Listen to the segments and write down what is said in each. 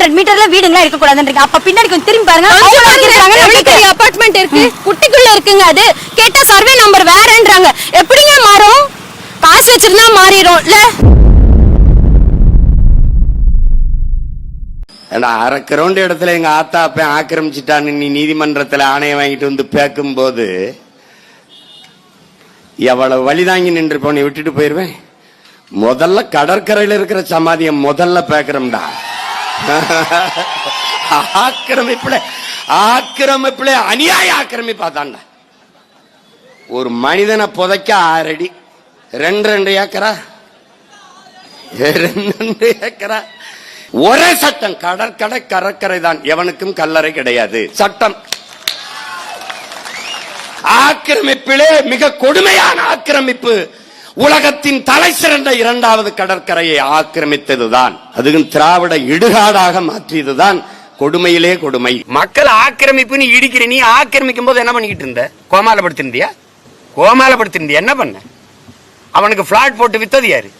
500 மீட்டர்ல வீடுங்களா இருக்க கூடாதுன்றீங்க. அப்ப பின்னாடி கொஞ்சம் திரும்பி பாருங்க. அபார்ட்மெண்ட் இருக்கு, குட்டிக்குள்ள இருக்குங்க. அது கேட்டா சர்வே நம்பர் வேறன்றாங்க. எப்படிங்க மாறும்? காசு வச்சிருந்தா மாறிடும் இல்ல? அரை கிரவுண்ட் இடத்துல எங்க ஆத்தா அப்ப ஆக்கிரமிச்சுட்டான்னு நீ நீதிமன்றத்துல ஆணையம் வாங்கிட்டு வந்து பேக்கும் போது எவ்வளவு வழிதாங்கி நின்று போன விட்டுட்டு போயிருவேன். முதல்ல கடற்கரையில் இருக்கிற சமாதியை முதல்ல பேக்கிறோம்டா. ஆக்கிரமிப்புல அநியாய ஆக்கிரமிப்பாதான்டா. ஒரு மனிதனை புதைக்க 6 அடி, 2 ஏக்கரா, 2 ஏக்கரா. ஒரே சட்டம், கடற்கரை தான், எவனுக்கும் கல்லறை கிடையாது சட்டம். ஆக்கிரமிப்பிலே மிக கொடுமையான ஆக்கிரமிப்பு உலகத்தின் தலை சிறந்த 2வது கடற்கரையை ஆக்கிரமித்ததுதான். அதுவும் திராவிட இடுகாடாக மாற்றியதுதான் கொடுமையிலே கொடுமை. மக்கள் ஆக்கிரமிப்புன்னு இடிக்கிற நீ ஆக்கிரமிக்கும் போது என்ன பண்ணிக்கிட்டு இருந்த? கோமாலப்படுத்திருந்தியா? என்ன பண்ண? அவனுக்கு பிளாட் போட்டு வித்தது யாரு?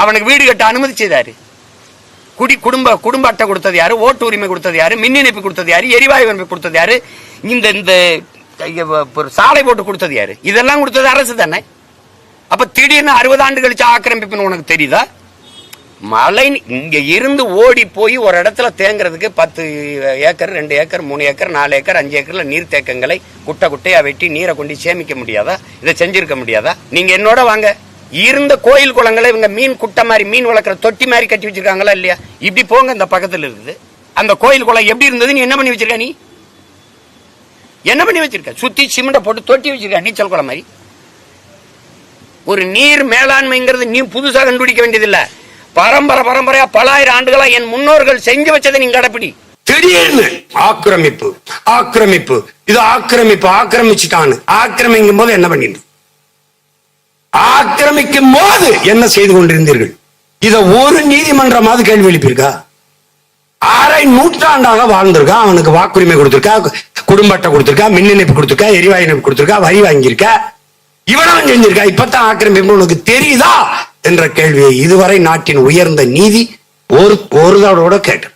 அவனுக்கு வீடு கட்ட அனுமதிச்சது குடும்ப அட்டை கொடுத்தது யாரு? ஓட்டு உரிமை கொடுத்தது யாரு? மின் இணைப்பு கொடுத்தது யாரு? எரிவாயு இணைப்பு கொடுத்தது யாரு? இந்த சாலை போட்டு கொடுத்தது யாரு? இதெல்லாம் கொடுத்தது அரசு தானே. அப்ப திடீர்னு 60 ஆண்டு கழிச்சு ஆக்கிரமிப்புன்னு உனக்கு தெரியுதா? மழை இங்க இருந்து ஓடி போய் ஒரு இடத்துல தேங்குறதுக்கு 10 ஏக்கர், 2 ஏக்கர், 3 ஏக்கர், 4 ஏக்கர், 5 ஏக்கர்ல நீர் தேக்கங்களை குட்டையா வெட்டி நீரை கொண்டு சேமிக்க முடியாதா? இதை செஞ்சிருக்க முடியாதா? நீங்க என்னோட வாங்க. இருந்த கோயில் குளங்களை இவங்க மீன் குட்டை மாதிரி, மீன் வளர்க்குற தொட்டி மாதிரி கட்டி வச்சிருக்காங்களா இல்லையா? இப்படி போங்க, இந்த பக்கத்துல இருக்குது அந்த கோயில் குளம் எப்படி இருந்தது? நீ என்ன பண்ணி வச்சிருக்க? நீ என்ன பண்ணி வச்சிருக்க? சுத்தி சிமெண்ட போட்டு தொட்டி வச்சிருக்க, நீச்சல் குளம் மாதிரி. ஒரு நீர் மேலாண்மைங்கிறது நீ புதுசாக கண்டுபிடிக்க வேண்டியதில்லை. பரம்பரையா பல ஆயிரம் ஆண்டுகளா என் முன்னோர்கள் செஞ்சு வச்சதை நீங்க கடைப்பிடி. திடீர்னு ஆக்கிரமிப்பு இது ஆக்கிரமிச்சுட்டான்னு ஆக்கிரமிக்கும் போது என்ன பண்ணிட்டு, ஆக்கிரமிக்கும் போது என்ன செய்து கொண்டிருந்தீர்கள்? இத ஒரு நீதிமன்றமாவது கேள்வி எழுப்பியிருக்கா? 1/2 நூற்றாண்டாக வாழ்ந்திருக்கா, அவனுக்கு வாக்குரிமை கொடுத்திருக்கா, குடும்ப அட்டை கொடுத்திருக்கா, மின் இணைப்பு கொடுத்திருக்கா, எரிவாயு இணைப்பு கொடுத்திருக்கா, வரி வாங்கியிருக்கா, இவனும் செஞ்சிருக்கா. இப்பதான் ஆக்கிரமிப்பு உனக்கு தெரியுதா என்ற கேள்வியை இதுவரை நாட்டின் உயர்ந்த நீதி ஒரு தடவோட கேட்டு